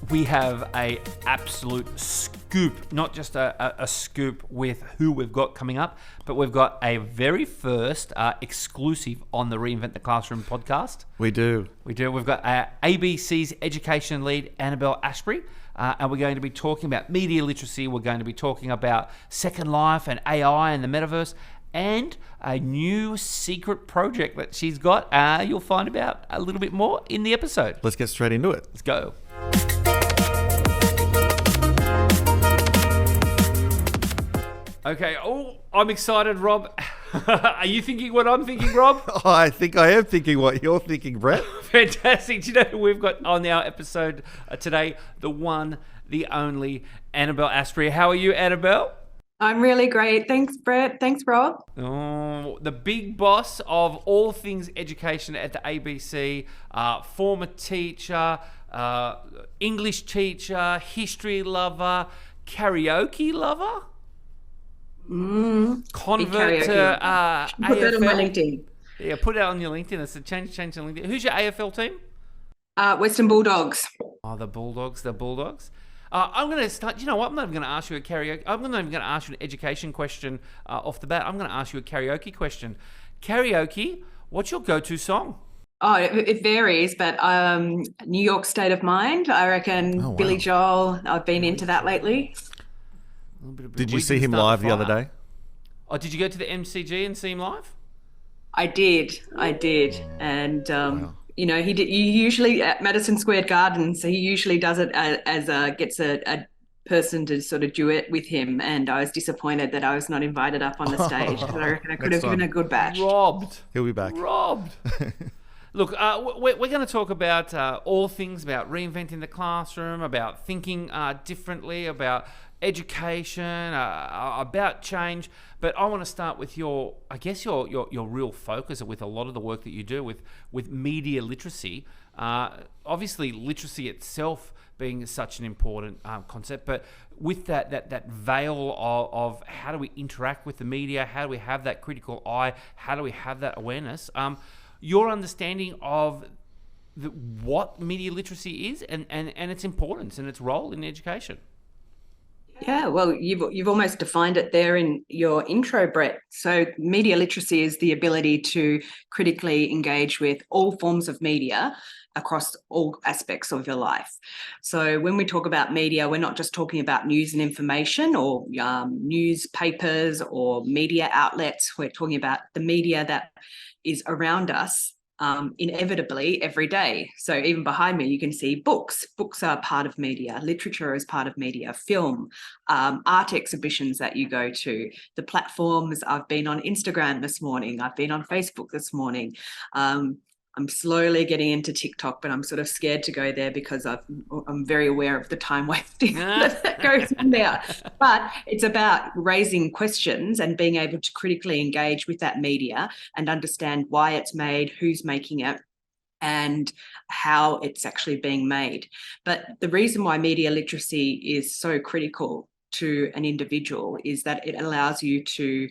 we have a absolute scoop, not just a scoop with who we've got coming up, but we've got a very first exclusive on the Reinvent the Classroom podcast. We do. We've got ABC's education lead, Annabel Astbury, and we're going to be talking about media literacy. We're going to be talking about Second Life and AI and the metaverse, and a new secret project that she's got. You'll find about a little bit more in the episode. Let's get straight into it. Let's go. Okay. Oh, I'm excited, Rob. Are you thinking what I'm thinking, Rob? I think I am thinking what you're thinking, Brett. Fantastic. Do you know who we've got on our episode today? The one, the only, Annabel Astbury. How are you, Annabel? I'm really great. Thanks, Brett. Thanks, Rob. Oh, the big boss of all things education at the ABC, former teacher, English teacher, history lover, karaoke lover, convert to AFL. Put that on my LinkedIn. Yeah, put it on your LinkedIn. It's a change on LinkedIn. Who's your AFL team? Western Bulldogs. Oh, the Bulldogs. I'm going to start. You know what? I'm not even going to ask you a karaoke. I'm not even going to ask you an education question off the bat. I'm going to ask you a karaoke question. Karaoke, what's your go-to song? Oh, it varies, but New York State of Mind, I reckon. Oh, wow. Billy Joel, I've been into that lately. Did you see him live the other day? Oh, did you go to the MCG and see him live? I did. And, Wow. you know, he usually at Madison Square Garden, so he usually does it as gets a person to sort of duet with him. And I was disappointed that I was not invited up on the stage, because I reckon I could have given a good batch. Robbed. He'll be back. Robbed. Look, we're going to talk about all things about reinventing the classroom, about thinking differently, about education, about change. But I want to start with your real focus with a lot of the work that you do with media literacy. Obviously, literacy itself being such an important concept, but with that veil of how do we interact with the media, how do we have that critical eye, how do we have that awareness, your understanding of what media literacy is and its importance and its role in education. Yeah, well, you've almost defined it there in your intro, Brett. So media literacy is the ability to critically engage with all forms of media across all aspects of your life. So when we talk about media, we're not just talking about news and information or newspapers or media outlets. We're talking about the media that is around us inevitably every day. So even behind me, you can see books. Books are part of media. Literature is part of media. Film, art exhibitions that you go to, the platforms. I've been on Instagram this morning. I've been on Facebook this morning. I'm slowly getting into TikTok, but I'm sort of scared to go there because I'm very aware of the time wasting that goes on there. But it's about raising questions and being able to critically engage with that media and understand why it's made, who's making it, and how it's actually being made. But the reason why media literacy is so critical to an individual is that it allows you to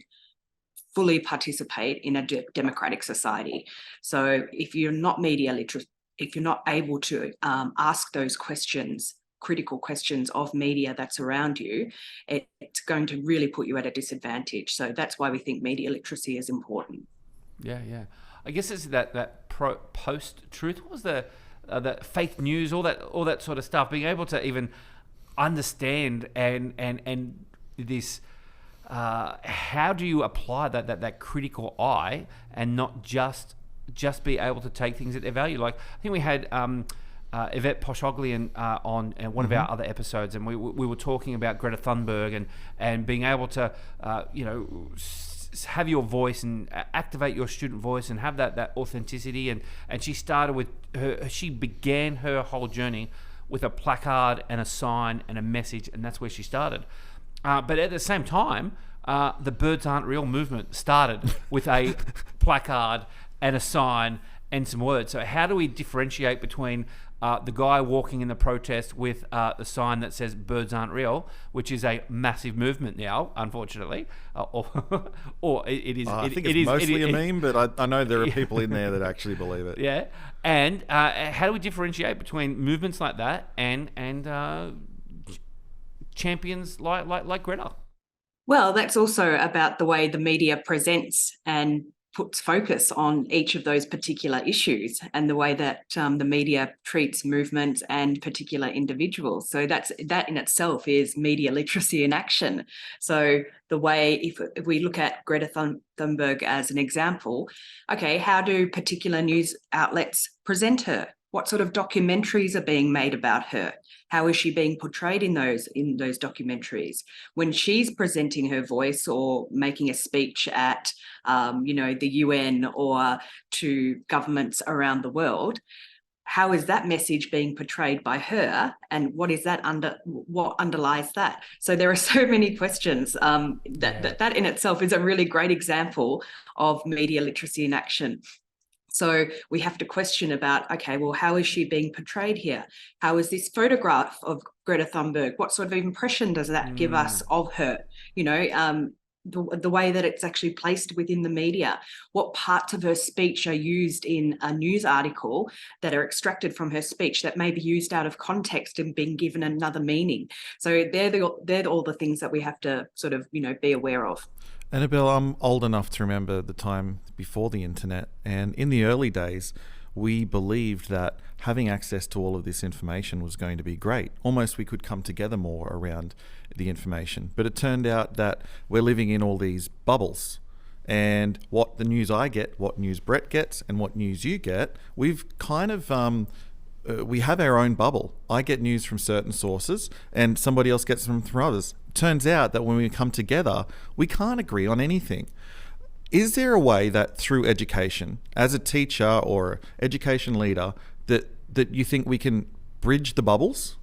fully participate in a democratic society. So if you're not media literate, if you're not able to ask those questions, critical questions of media that's around you, it's going to really put you at a disadvantage. So that's why we think media literacy is important. Yeah. I guess it's that post-truth. What was the fake news, all that sort of stuff, being able to even understand and this. How do you apply that critical eye and not just be able to take things at their value? Like I think we had Yvette Poshoglian on one of our other episodes, and we were talking about Greta Thunberg and being able to have your voice and activate your student voice and have that authenticity. And she started with she began her whole journey with a placard and a sign and a message, and that's where she started. But at the same time, the Birds Aren't Real movement started with a placard and a sign and some words. So how do we differentiate between the guy walking in the protest with the sign that says "Birds aren't real," which is a massive movement now, unfortunately, or it is. I think it's mostly a meme, but I know there are people in there that actually believe it. Yeah, and how do we differentiate between movements like that and champions like Greta? Well, that's also about the way the media presents and puts focus on each of those particular issues, and the way that the media treats movements and particular individuals. So that in itself is media literacy in action. So the way, if we look at Greta Thunberg as an example, okay, how do particular news outlets present her? What sort of documentaries are being made about her? How is she being portrayed in those documentaries? When she's presenting her voice or making a speech at, the UN or to governments around the world, how is that message being portrayed by her, and what underlies that? So there are so many questions. That in itself is a really great example of media literacy in action. So we have to question about, okay, well, how is she being portrayed here? How is this photograph of Greta Thunberg? What sort of impression does that give us of her? The way that it's actually placed within the media. What parts of her speech are used in a news article that are extracted from her speech that may be used out of context and being given another meaning? So they're all the things that we have to sort of, be aware of. Annabel, I'm old enough to remember the time before the internet, and in the early days, we believed that having access to all of this information was going to be great. Almost we could come together more around the information. But it turned out that we're living in all these bubbles, and what the news I get, what news Brett gets, and what news you get, we've kind of we have our own bubble. I get news from certain sources and somebody else gets them from others. Turns out that when we come together, we can't agree on anything. Is there a way that through education, as a teacher or education leader, that you think we can bridge the bubbles?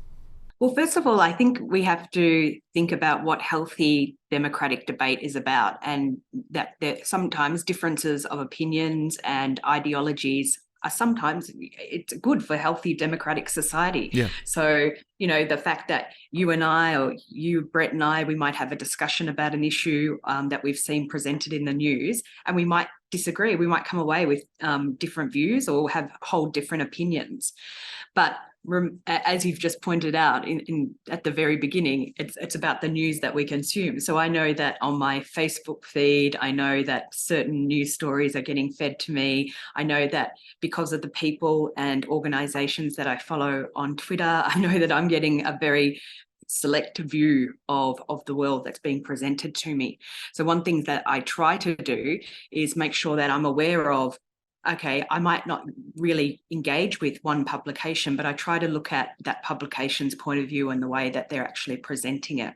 Well, first of all, I think we have to think about what healthy democratic debate is about, and that there sometimes differences of opinions and ideologies are sometimes it's good for healthy democratic society. Yeah. So, the fact that you and I, or you, Brett, and I, we might have a discussion about an issue that we've seen presented in the news, and we might disagree. We might come away with different views or hold different opinions. But as you've just pointed out at the very beginning, it's about the news that we consume. So I know that on my Facebook feed, I know that certain news stories are getting fed to me. I know that because of the people and organizations that I follow on Twitter, I know that I'm getting a very select view of the world that's being presented to me. So one thing that I try to do is make sure that I'm aware of, okay, I might not really engage with one publication, but I try to look at that publication's point of view and the way that they're actually presenting it.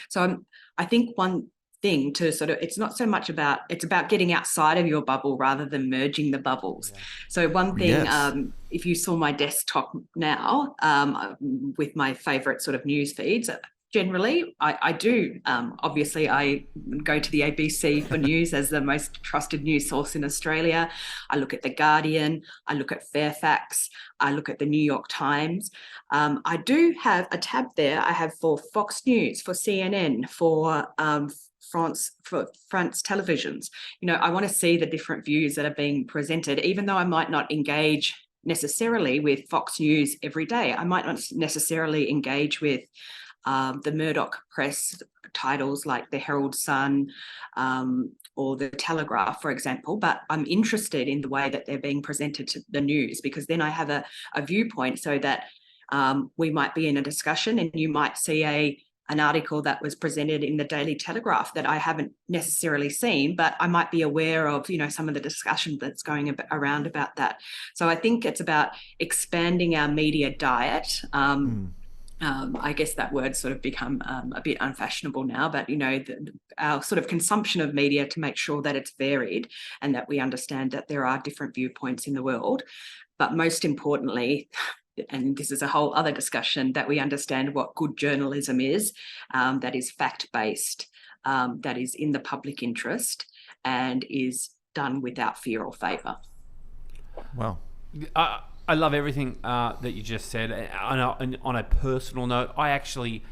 So I think one thing to sort of, it's not so much about, it's about getting outside of your bubble rather than merging the bubbles. Yeah. So one thing, yes. If you saw my desktop now with my favorite sort of news feeds, generally, I do. Obviously, I go to the ABC for news as the most trusted news source in Australia. I look at The Guardian. I look at Fairfax. I look at the New York Times. I do have a tab there. I have for Fox News, for CNN, for France televisions. I want to see the different views that are being presented, even though I might not engage necessarily with Fox News every day. I might not necessarily engage with the Murdoch press titles like the Herald Sun or the Telegraph, for example, but I'm interested in the way that they're being presented to the news, because then I have a viewpoint, so that we might be in a discussion and you might see an article that was presented in the Daily Telegraph that I haven't necessarily seen, but I might be aware of, some of the discussion that's going around about that. So I think it's about expanding our media diet. I guess that word's sort of become a bit unfashionable now, but, our sort of consumption of media, to make sure that it's varied and that we understand that there are different viewpoints in the world. But most importantly, and this is a whole other discussion, that we understand what good journalism is, that is fact-based, that is in the public interest, and is done without fear or favour. Wow. I love everything that you just said. And on a personal note, I actually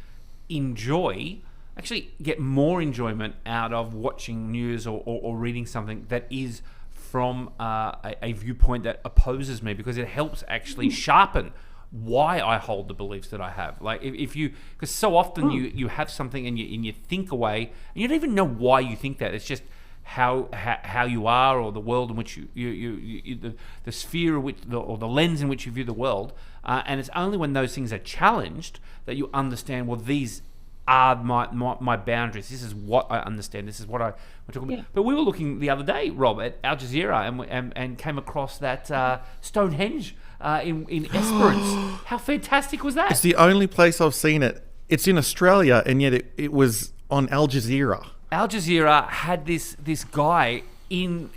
get more enjoyment out of watching news or reading something that is from a viewpoint that opposes me, because it helps actually sharpen why I hold the beliefs that I have. Like if you, because so often you have something and you think away and you don't even know why you think that. It's just how you are, or the world in which the sphere in which, or the lens in which you view the world. And it's only when those things are challenged that you understand, well, these are my boundaries. This is what I understand. This is what we're talking about. But we were looking the other day, Rob, at Al Jazeera and came across that Stonehenge in Esperance. How fantastic was that? It's the only place I've seen it. It's in Australia, and yet it was on Al Jazeera. Al Jazeera had this guy in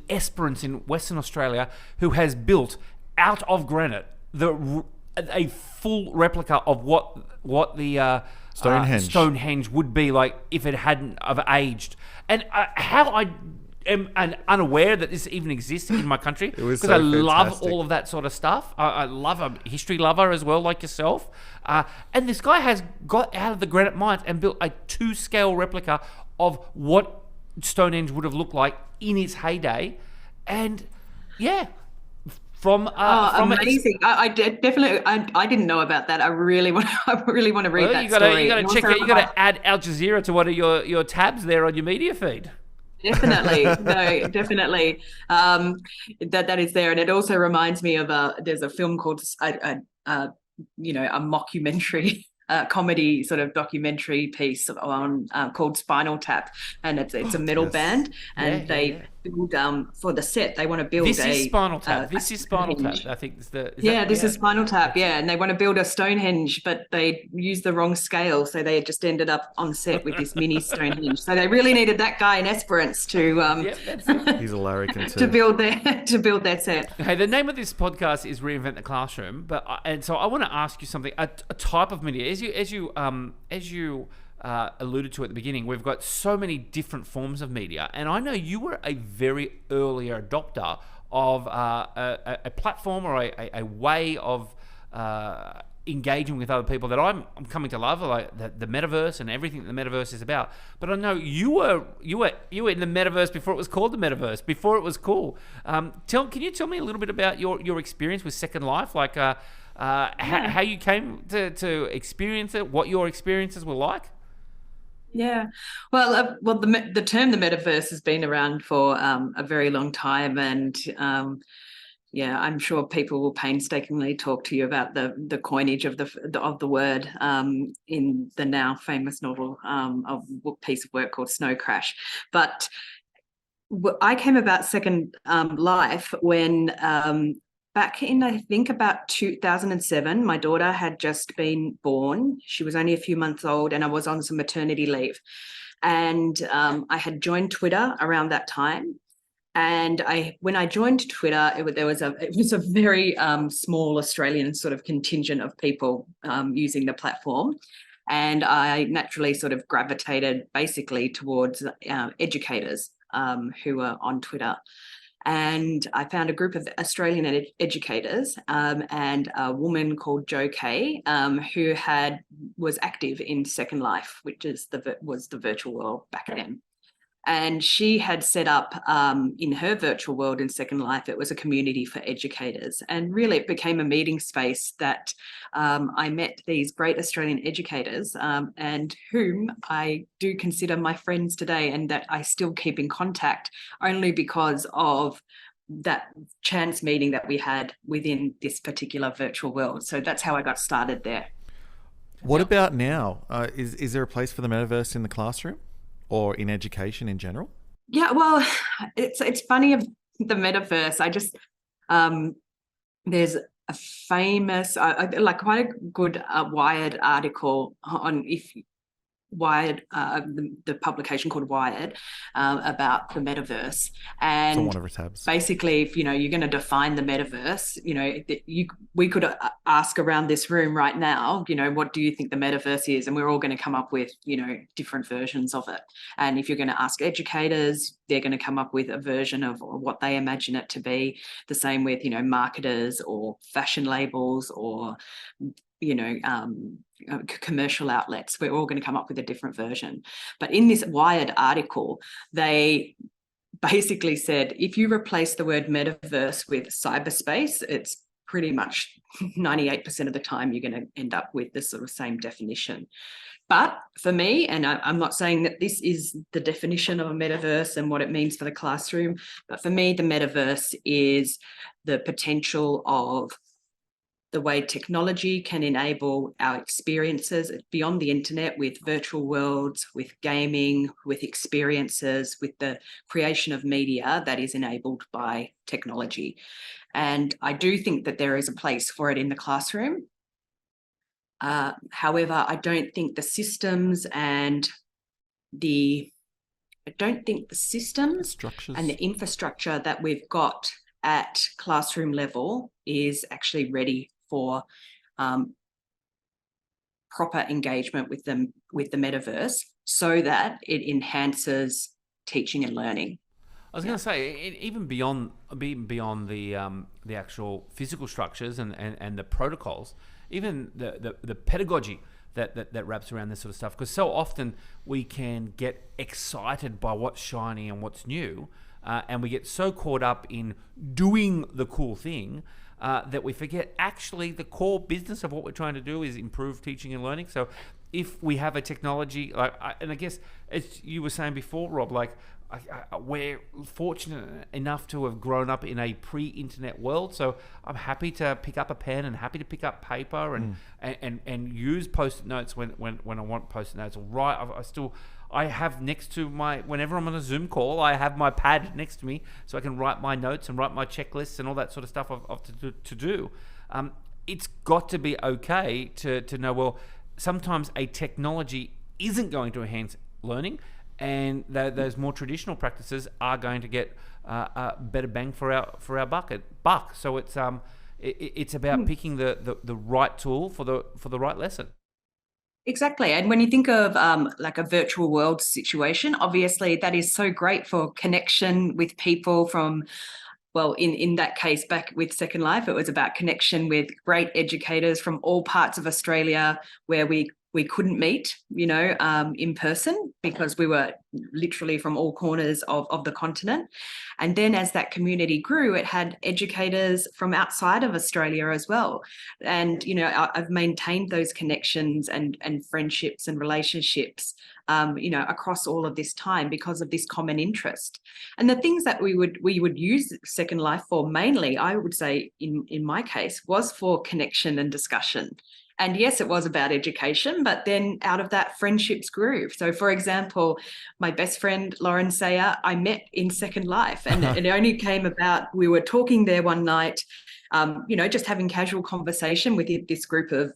Esperance in Western Australia who has built out of granite a full replica of what the Stonehenge would be like if it hadn't have aged. And how I am unaware that this even exists in my country, because I love all of that sort of stuff. I love a history lover as well, like yourself. And this guy has got out of the granite mines and built a 2-scale replica of what Stonehenge would have looked like in its heyday. And amazing! I definitely I didn't know about that. I really want to read that story. You got to check it. You got to add Al Jazeera to one of your tabs there on your media feed. Definitely, no, definitely. That is there, and it also reminds me of there's a film called a mockumentary. Comedy sort of documentary piece on called Spinal Tap, and it's a metal band, and they build for the set. They want to build This is Spinal Tap. This is Spinal Tap. I think it's this is Spinal Tap. Yeah, and they want to build a Stonehenge, but they used the wrong scale, so they just ended up on set with this mini Stonehenge. So they really needed that guy in Esperance to he's a larrikin too. to build their set. Hey, the name of this podcast is Reinvent the Classroom, and so I want to ask you something. A type of media, as you alluded to at the beginning, we've got so many different forms of media, and I know you were a very early adopter of a platform or a way of engaging with other people that I'm coming to love, like the metaverse and everything that the metaverse is about. But I know you were in the metaverse before it was called the metaverse, before it was cool. Can you tell me a little bit about your experience with Second Life, like how you came to experience it, what your experiences were like? Yeah, well, the term the metaverse has been around for a very long time, and I'm sure people will painstakingly talk to you about the coinage of the word in the now famous novel of a piece of work called Snow Crash. But I came about Second Life when back in, I think, about 2007, my daughter had just been born. She was only a few months old, and I was on some maternity leave. And I had joined Twitter around that time. And when I joined Twitter, it was a very small Australian sort of contingent of people using the platform. And I naturally sort of gravitated basically towards educators who were on Twitter. And I found a group of Australian educators and a woman called Jo Kay, who was active in Second Life, which was the virtual world back then. And she had set up in her virtual world in Second Life, it was a community for educators. And really it became a meeting space that I met these great Australian educators and whom I do consider my friends today, and that I still keep in contact only because of that chance meeting that we had within this particular virtual world. So that's how I got started there. What about now? Is there a place for the metaverse in the classroom or in education in general? Yeah, well, it's funny of the metaverse. I just there's a famous, like quite a good Wired article on Wired, the publication called Wired, about the metaverse. And it's on one of our tabs. Basically, if you're going to define the metaverse, we could ask around this room right now, what do you think the metaverse is? And we're all going to come up with, different versions of it. And if you're going to ask educators, they're going to come up with a version of what they imagine it to be. The same with, marketers or fashion labels or, commercial outlets. We're all going to come up with a different version. But in this Wired article, they basically said, if you replace the word metaverse with cyberspace, it's pretty much 98% of the time you're going to end up with the sort of same definition. But for me, and I'm not saying that this is the definition of a metaverse and what it means for the classroom, but for me, the metaverse is the potential of the way technology can enable our experiences beyond the internet, with virtual worlds, with gaming, with experiences, with the creation of media that is enabled by technology. And I do think that there is a place for it in the classroom. However, I don't think the systems and the infrastructure that we've got at classroom level is actually ready for proper engagement with the metaverse, so that it enhances teaching and learning. I was going to say, even beyond the actual physical structures and the protocols, even the pedagogy that wraps around this sort of stuff, because so often we can get excited by what's shiny and what's new, and we get so caught up in doing the cool thing that we forget actually the core business of what we're trying to do is improve teaching and learning. So if we have a technology, and I guess as you were saying before, Rob, we're fortunate enough to have grown up in a pre-internet world, so I'm happy to pick up a pen and happy to pick up paper and use post-it notes when I want post-it notes. I have next to whenever I'm on a Zoom call, I have my pad next to me so I can write my notes and write my checklists and all that sort of stuff to do. It's got to be okay to know, well, sometimes a technology isn't going to enhance learning, and those more traditional practices are going to get better bang for our buck. So it's about picking the right tool for the right lesson. Exactly. And when you think of a virtual world situation, obviously that is so great for connection with people from, well, in that case, back with Second Life, it was about connection with great educators from all parts of Australia where we couldn't meet, in person, because we were literally from all corners of the continent. And then as that community grew, it had educators from outside of Australia as well. And, I've maintained those connections and friendships and relationships, across all of this time because of this common interest. And the things that we would use Second Life for mainly, I would say in my case, was for connection and discussion. And yes, it was about education, but then out of that, friendships grew. So, for example, my best friend, Lauren Sayer, I met in Second Life, and it only came about, we were talking there one night, just having casual conversation with this group of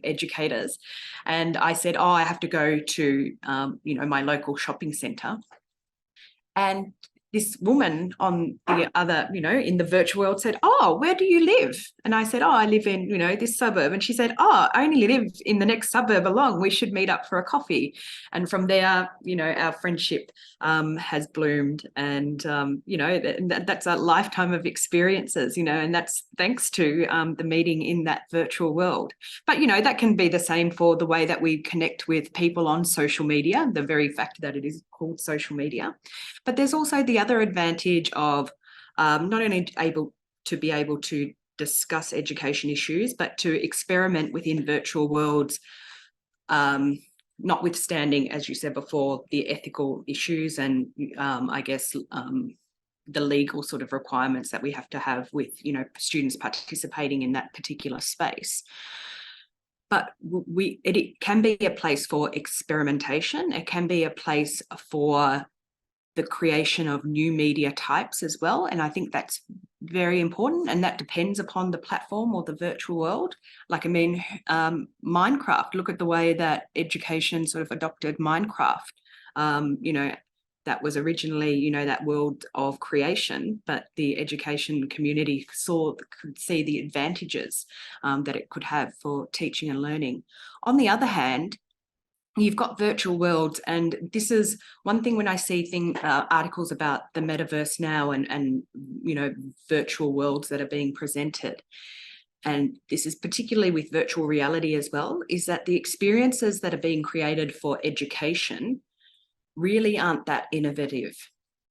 educators. And I said, I have to go to, my local shopping centre. And this woman on the other, in the virtual world said, where do you live? And I said, I live in, this suburb. And she said, I only live in the next suburb along. We should meet up for a coffee. And from there, our friendship has bloomed. And, that's a lifetime of experiences, and that's thanks to the meeting in that virtual world. But, that can be the same for the way that we connect with people on social media, the very fact that it is called social media. But there's also the other advantage of not only able to discuss education issues, but to experiment within virtual worlds, notwithstanding, as you said before, the ethical issues and the legal sort of requirements that we have to have with, students participating in that particular space. But it can be a place for experimentation. It can be a place for the creation of new media types as well. And I think that's very important, and that depends upon the platform or the virtual world. Like, I mean, Minecraft, look at the way that education sort of adopted Minecraft. That was originally, that world of creation, but the education community could see the advantages that it could have for teaching and learning. On the other hand, you've got virtual worlds, and this is one thing when I see articles about the metaverse now and virtual worlds that are being presented. And this is particularly with virtual reality as well, is that the experiences that are being created for education really aren't that innovative.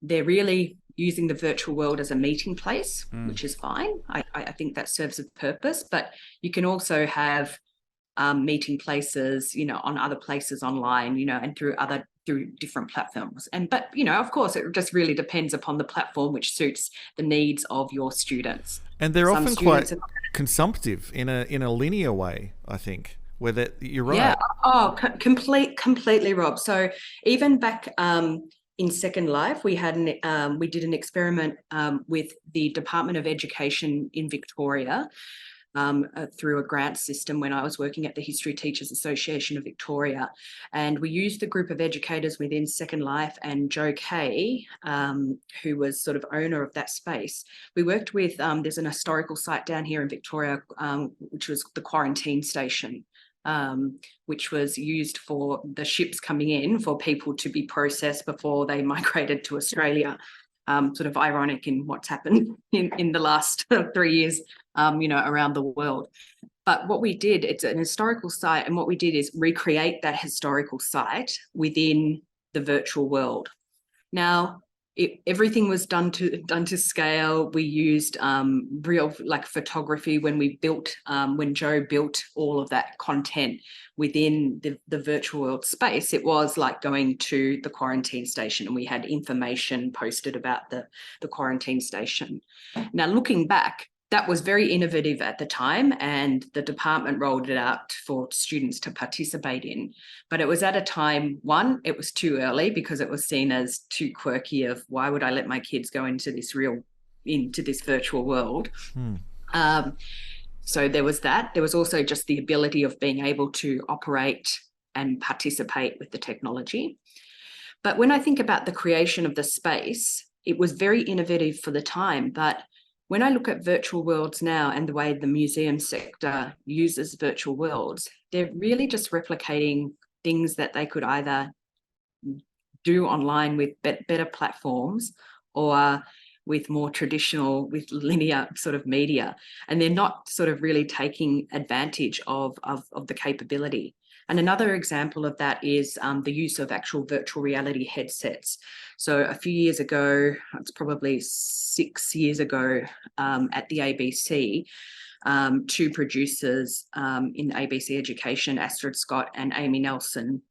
They're really using the virtual world as a meeting place, which is fine. I think that serves a purpose, but you can also have meeting places, on other places online, and through different platforms. But of course, it just really depends upon the platform which suits the needs of your students. And they're often quite consumptive in a linear way, I think. Whether you're right. Yeah. Oh, completely, Rob. So even back in Second Life, we did an experiment with the Department of Education in Victoria. Through a grant system when I was working at the History Teachers Association of Victoria. And we used the group of educators within Second Life and Joe Kay, who was sort of owner of that space. We worked with, there's an historical site down here in Victoria, which was the quarantine station, which was used for the ships coming in for people to be processed before they migrated to Australia. Sort of ironic in what's happened in the last 3 years, around the world. But what we did, it's an historical site, and what we did is recreate that historical site within the virtual world. Now, everything was done to scale. We used real photography when Joe built all of that content within the virtual world space. It was like going to the quarantine station, and we had information posted about the quarantine station. Now, looking back, that was very innovative at the time, and the department rolled it out for students to participate in. But it was at a time, one, it was too early because it was seen as too quirky of why would I let my kids go into this virtual world. So there was that. There was also just the ability of being able to operate and participate with the technology. But when I think about the creation of the space, it was very innovative for the time. But when I look at virtual worlds now and the way the museum sector uses virtual worlds, they're really just replicating things that they could either do online with better platforms or with more traditional, with linear sort of media. And they're not sort of really taking advantage of the capability. And another example of that is the use of actual virtual reality headsets. So a few years ago, it's probably 6 years ago, at the ABC, two producers in ABC Education, Astrid Scott and Amy Nelson,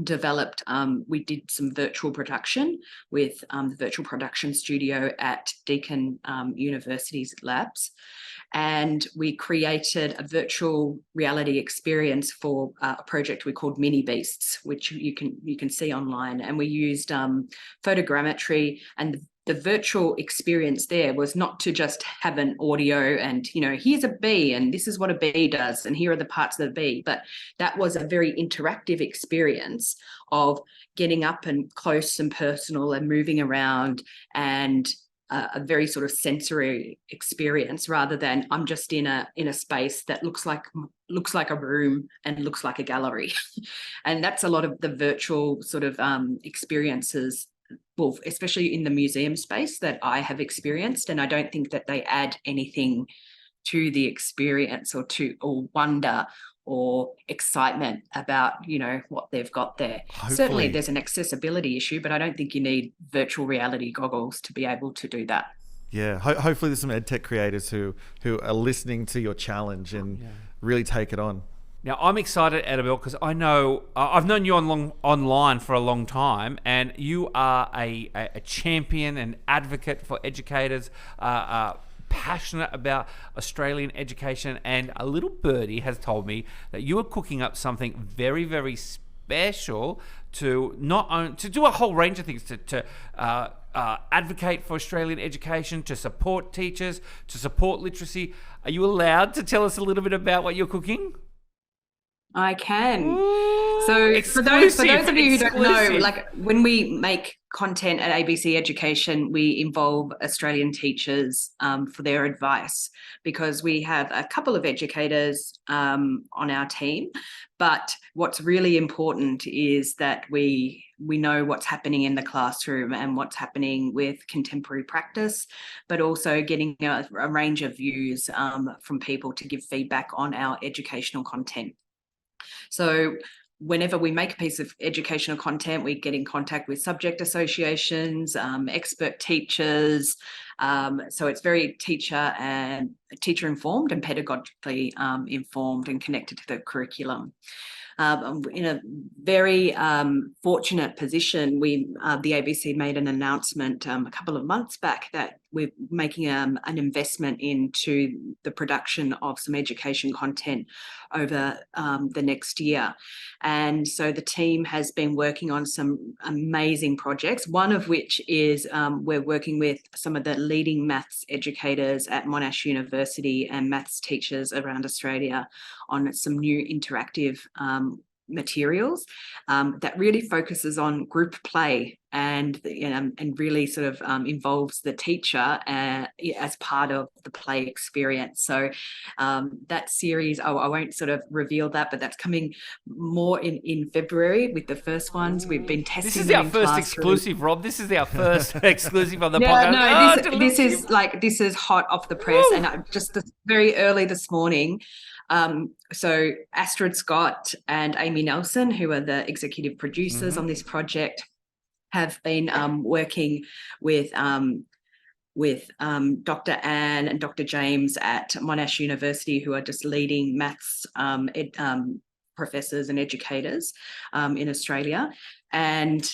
developed, we did some virtual production with the virtual production studio at Deakin University's labs. And we created a virtual reality experience for a project we called Mini Beasts, which you can see online. And we used photogrammetry, and the virtual experience there was not to just have an audio and, here's a bee and this is what a bee does and here are the parts of the bee, but that was a very interactive experience of getting up and close and personal and moving around, and a very sort of sensory experience, rather than I'm just in a space that looks like a room and looks like a gallery. And that's a lot of the virtual sort of experiences, well, especially in the museum space, that I have experienced. And I don't think that they add anything to the experience or wonder or excitement about, what they've got there. Hopefully. Certainly there's an accessibility issue, but I don't think you need virtual reality goggles to be able to do that. Yeah, hopefully there's some EdTech creators who are listening to your challenge and really take it on. Now, I'm excited, Annabel, because I know I've known you online for a long time, and you are a champion and advocate for educators, passionate about Australian education. And a little birdie has told me that you are cooking up something very, very special to to do a whole range of things, to advocate for Australian education, to support teachers, to support literacy. Are you allowed to tell us a little bit about what you're cooking? I can. Ooh, So for those of you who don't know, exclusive. like when we make content at ABC Education, we involve Australian teachers for their advice, because we have a couple of educators on our team. But what's really important is that we know what's happening in the classroom and what's happening with contemporary practice, but also getting a range of views from people to give feedback on our educational content. So whenever we make a piece of educational content, we get in contact with subject associations, expert teachers. So it's very teacher informed and pedagogically informed and connected to the curriculum. In a very fortunate position, the ABC made an announcement a couple of months back that we're making an investment into the production of some education content over the next year. And so the team has been working on some amazing projects, one of which is we're working with some of the leading maths educators at Monash University and maths teachers around Australia on some new interactive materials that really focuses on group play and really sort of involves the teacher as part of the play experience. So that series, I won't sort of reveal that, but that's coming more in February with the first ones. We've been testing. This is our first exclusive, Rob. This is our first exclusive on the podcast. No, this is hot off the press. Woo! And just very early this morning. So Astrid Scott and Amy Nelson, who are the executive producers on this project, have been working with Dr. Anne and Dr. James at Monash University, who are just leading maths professors and educators in Australia. And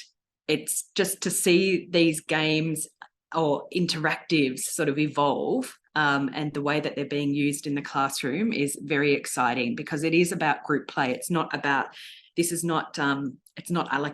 it's just to see these games or interactives sort of evolve and the way that they're being used in the classroom is very exciting, because it is about group play. It's not like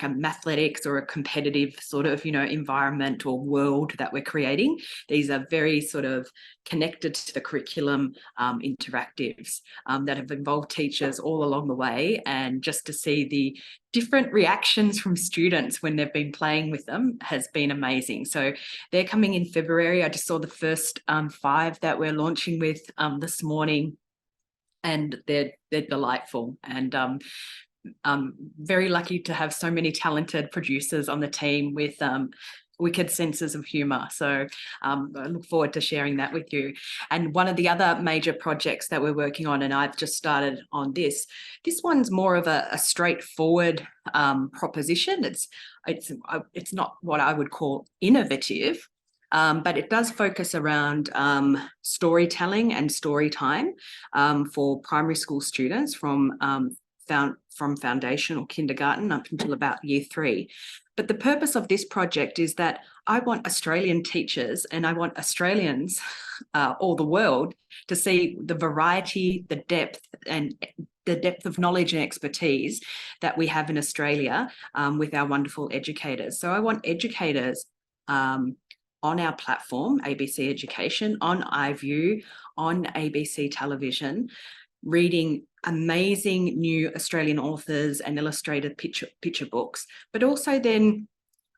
a mathletics or a competitive sort of, environment or world that we're creating. These are very sort of connected to the curriculum interactives that have involved teachers all along the way. And just to see the different reactions from students when they've been playing with them has been amazing. So they're coming in February. I just saw the first 5 that we're launching with this morning, and they're delightful. And I'm very lucky to have so many talented producers on the team with wicked senses of humour. So I look forward to sharing that with you. And one of the other major projects that we're working on, and I've just started on this one's more of a straightforward proposition. It's not what I would call innovative, but it does focus around storytelling and story time for primary school students from foundation or kindergarten up until about year 3. But the purpose of this project is that I want Australian teachers and I want Australians, all the world, to see the variety, the depth of knowledge and expertise that we have in Australia with our wonderful educators. So I want educators on our platform, ABC Education, on iView, on ABC Television, reading amazing new Australian authors and illustrated picture books, but also then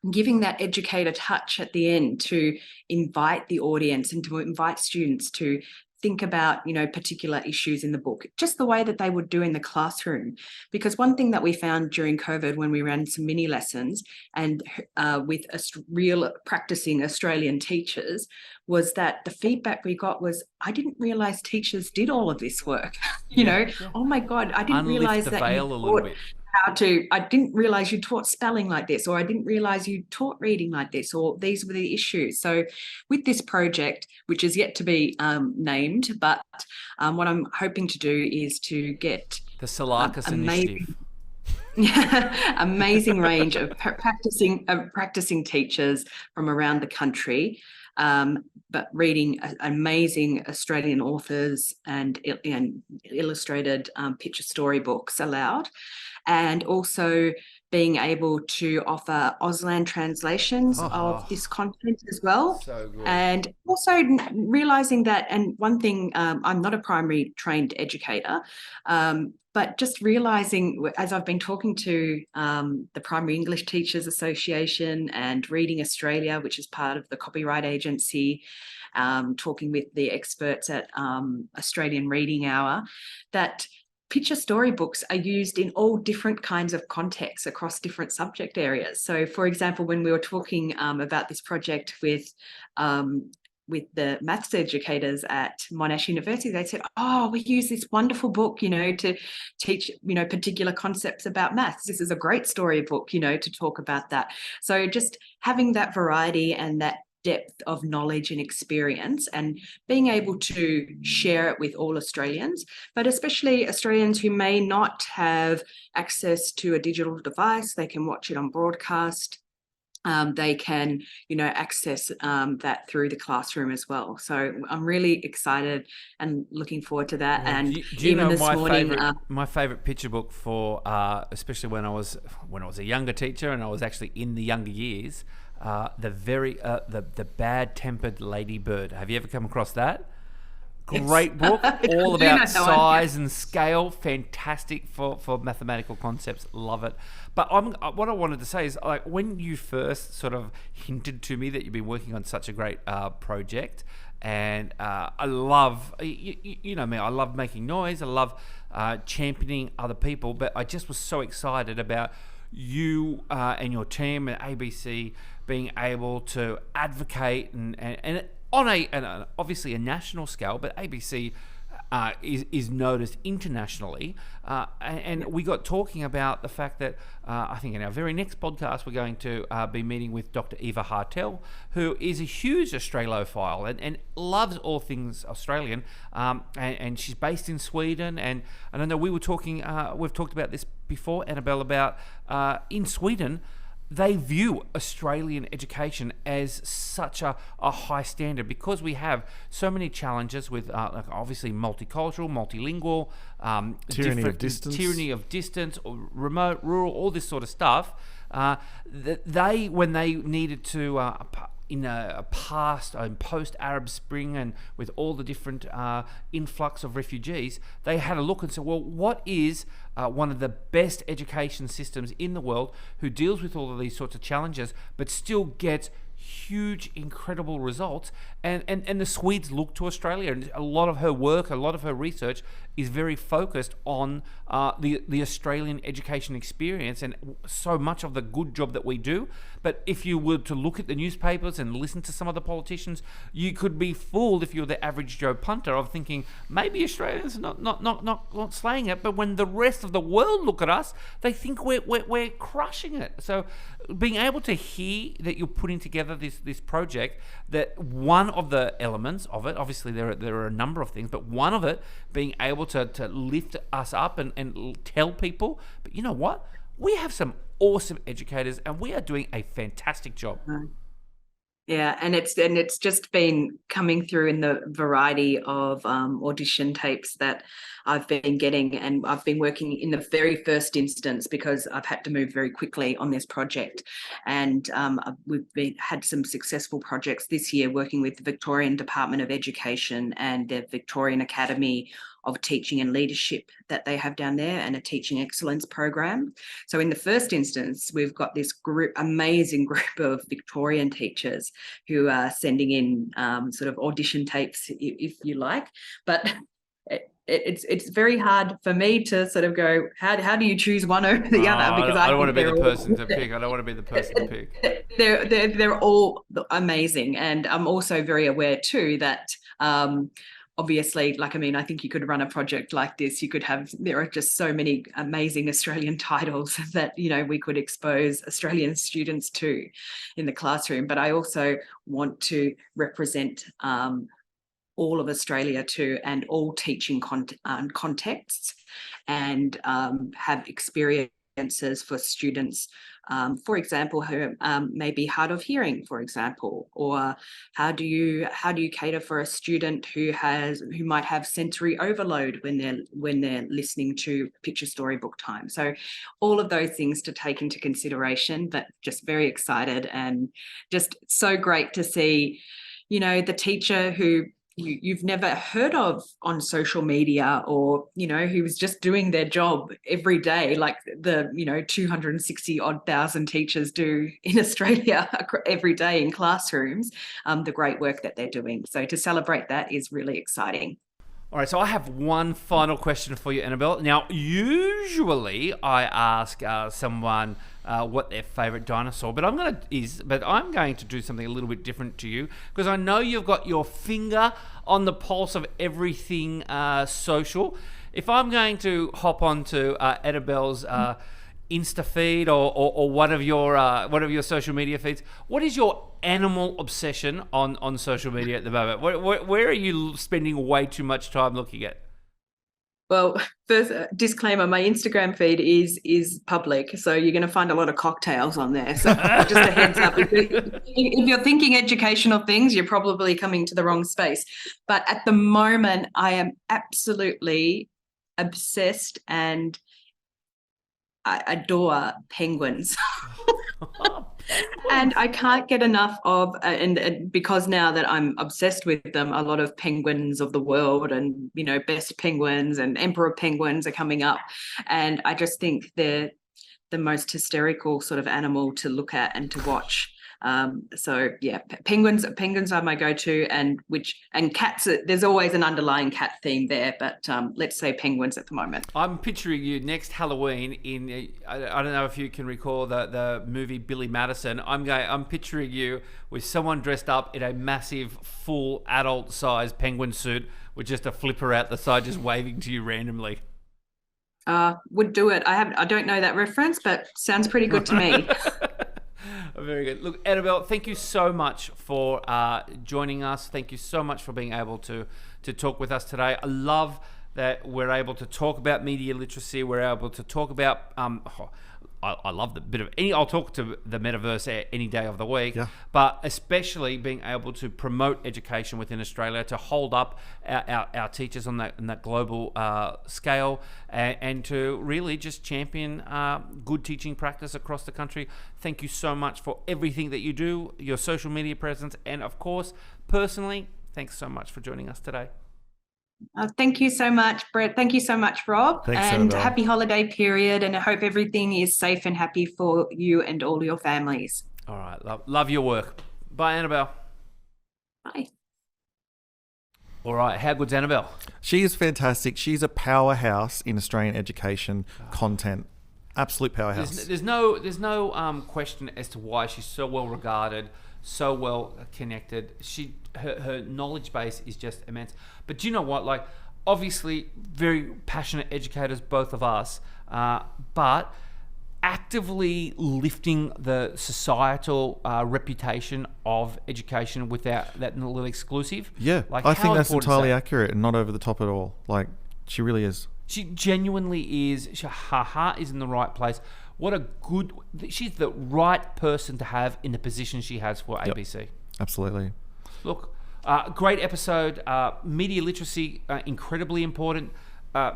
giving that educator touch at the end to invite the audience and to invite students to think about, particular issues in the book, just the way that they would do in the classroom. Because one thing that we found during COVID when we ran some mini lessons and with real practicing Australian teachers was that the feedback we got was, I didn't realise teachers did all of this work. Oh my God, I didn't realise that veil a little bit. I didn't realise you taught spelling like this, or I didn't realise you taught reading like this, or these were the issues. So with this project, which is yet to be named, but what I'm hoping to do is to get the Salakas initiative. Amazing range of practicing teachers from around the country but reading amazing Australian authors and illustrated picture storybooks aloud, and also being able to offer Auslan translations of this content as well. So good. And also realizing that, and one thing, I'm not a primary trained educator, but just realizing, as I've been talking to the Primary English Teachers Association and Reading Australia, which is part of the Copyright Agency, talking with the experts at Australian Reading Hour, that picture storybooks are used in all different kinds of contexts across different subject areas. So, for example, when we were talking about this project with the maths educators at Monash University, they said, oh, we use this wonderful book, to teach, particular concepts about maths. This is a great storybook, to talk about that. So just having that variety and that depth of knowledge and experience, and being able to share it with all Australians, but especially Australians who may not have access to a digital device. They can watch it on broadcast. They can, access that through the classroom as well. So I'm really excited and looking forward to that. Well, and do you even know this morning, my favorite picture book for, especially when I was a younger teacher and I was actually in the younger years, the Bad-Tempered Ladybird. Have you ever come across that? Great book, all about size and scale. Fantastic for mathematical concepts. Love it. But what I wanted to say is, like, when you first sort of hinted to me that you've been working on such a great project, and I love, you know me, I love making noise. I love championing other people. But I just was so excited about you and your team at ABC being able to advocate and on obviously a national scale, but ABC is noticed internationally. And we got talking about the fact that I think in our very next podcast we're going to be meeting with Dr. Eva Hartel, who is a huge Australophile and loves all things Australian. And she's based in Sweden. And I know we were talking, we've talked about this before, Annabel, about in Sweden, they view Australian education as such a high standard because we have so many challenges with like obviously multicultural, multilingual, tyranny of distance, or remote, rural, all this sort of stuff. When they needed to in a past and post-Arab Spring and with all the different influx of refugees, they had a look and said, well, what is one of the best education systems in the world who deals with all of these sorts of challenges but still gets huge, incredible results? And the Swedes look to Australia, and a lot of her work, a lot of her research is very focused on the Australian education experience and so much of the good job that we do. But if you were to look at the newspapers and listen to some of the politicians, you could be fooled if you're the average Joe punter of thinking maybe Australians are not slaying it, but when the rest of the world look at us, they think we're crushing it. So being able to hear that you're putting together this project, that one of the elements of it, obviously there are a number of things, but one of it being able to lift us up and tell people, but you know what? We have some awesome educators and we are doing a fantastic job. Yeah, and it's just been coming through in the variety of audition tapes that I've been getting, and I've been working in the very first instance because I've had to move very quickly on this project, and we've had some successful projects this year working with the Victorian Department of Education and the Victorian Academy of Teaching and Leadership that they have down there, and a teaching excellence program. So in the first instance, we've got this amazing group of Victorian teachers who are sending in sort of audition tapes, if you like. But it's very hard for me to sort of go, how do you choose one over the other? Because I don't want to be the person to pick. I don't want to be the person to pick. They're all amazing, and I'm also very aware too that obviously, I think you could run a project like this. There are just so many amazing Australian titles that, we could expose Australian students to in the classroom. But I also want to represent all of Australia too, and all teaching contexts, and have experience audiences for students, for example, who may be hard of hearing, for example, or how do you cater for a student who might have sensory overload when they're listening to picture storybook time. So all of those things to take into consideration, but just very excited and just so great to see, the teacher who you've never heard of on social media, or, who was just doing their job every day, like the, 260 odd thousand teachers do in Australia every day in classrooms, the great work that they're doing. So to celebrate that is really exciting. All right, so I have one final question for you, Annabel. Now, usually I ask someone what their favourite dinosaur, but I'm going to do something a little bit different to you, because I know you've got your finger on the pulse of everything social. If I'm going to hop onto Annabel's Insta feed or one of your social media feeds, what is your animal obsession on social media at the moment? Where are you spending way too much time looking at? Well, first disclaimer: my Instagram feed is public, so you're going to find a lot of cocktails on there. So just a heads up: if you're thinking educational things, you're probably coming to the wrong space. But at the moment, I am absolutely obsessed, and I adore penguins. And I can't get enough of, and because now that I'm obsessed with them, a lot of penguins of the world and, best penguins and emperor penguins are coming up. And I just think they're the most hysterical sort of animal to look at and to watch. So yeah, penguins are my go-to, and cats. There's always an underlying cat theme there, but let's say penguins at the moment. I'm picturing you next Halloween in. I don't know if you can recall the movie Billy Madison. I'm picturing you with someone dressed up in a massive, full adult-sized penguin suit with just a flipper out the side, just waving to you randomly. Would do it. I don't know that reference, but sounds pretty good to me. Very good. Look, Annabel, thank you so much for joining us. Thank you so much for being able to talk with us today. I love that we're able to talk about media literacy. We're able to talk about I love the bit of I'll talk to the metaverse any day of the week, but especially being able to promote education within Australia, to hold up our teachers on that global scale, and to really just champion good teaching practice across the country. Thank you so much for everything that you do, your social media presence, and of course, personally, thanks so much for joining us today. Thank you so much, Brett. Thank you so much, Rob. Thanks, and Annabel. Happy holiday period. And I hope everything is safe and happy for you and all your families. All right. Love your work. Bye, Annabel. Bye. All right. How good's Annabel? She is fantastic. She's a powerhouse in Australian education content. Absolute powerhouse. There's no question as to why she's so well regarded, so well connected. Her knowledge base is just immense. But do you know what? Like, obviously, very passionate educators, both of us, but actively lifting the societal reputation of education without that little exclusive. Yeah, like, I think that's important is entirely that? accurate and not over the top at all. Like, she really is. She genuinely is. Her heart is in the right place. She's the right person to have in the position she has for ABC. Absolutely. Look, great episode. Media literacy, incredibly important,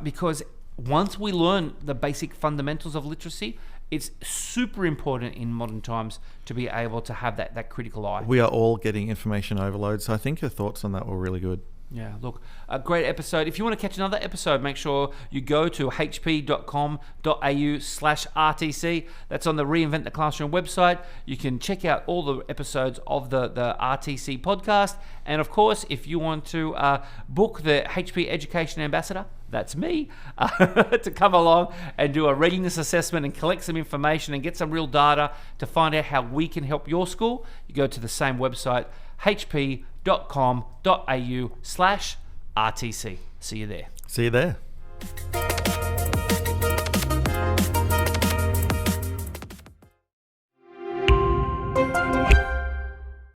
because once we learn the basic fundamentals of literacy, it's super important in modern times to be able to have that critical eye. We are all getting information overload, so I think her thoughts on that were really good. Yeah, look, a great episode. If you want to catch another episode, make sure you go to hp.com.au/RTC. That's on the Reinvent the Classroom website. You can check out all the episodes of the RTC podcast. And of course, if you want to book the HP Education Ambassador, that's me, to come along and do a readiness assessment and collect some information and get some real data to find out how we can help your school, you go to the same website, hp.com.au/RTC. See you there. See you there.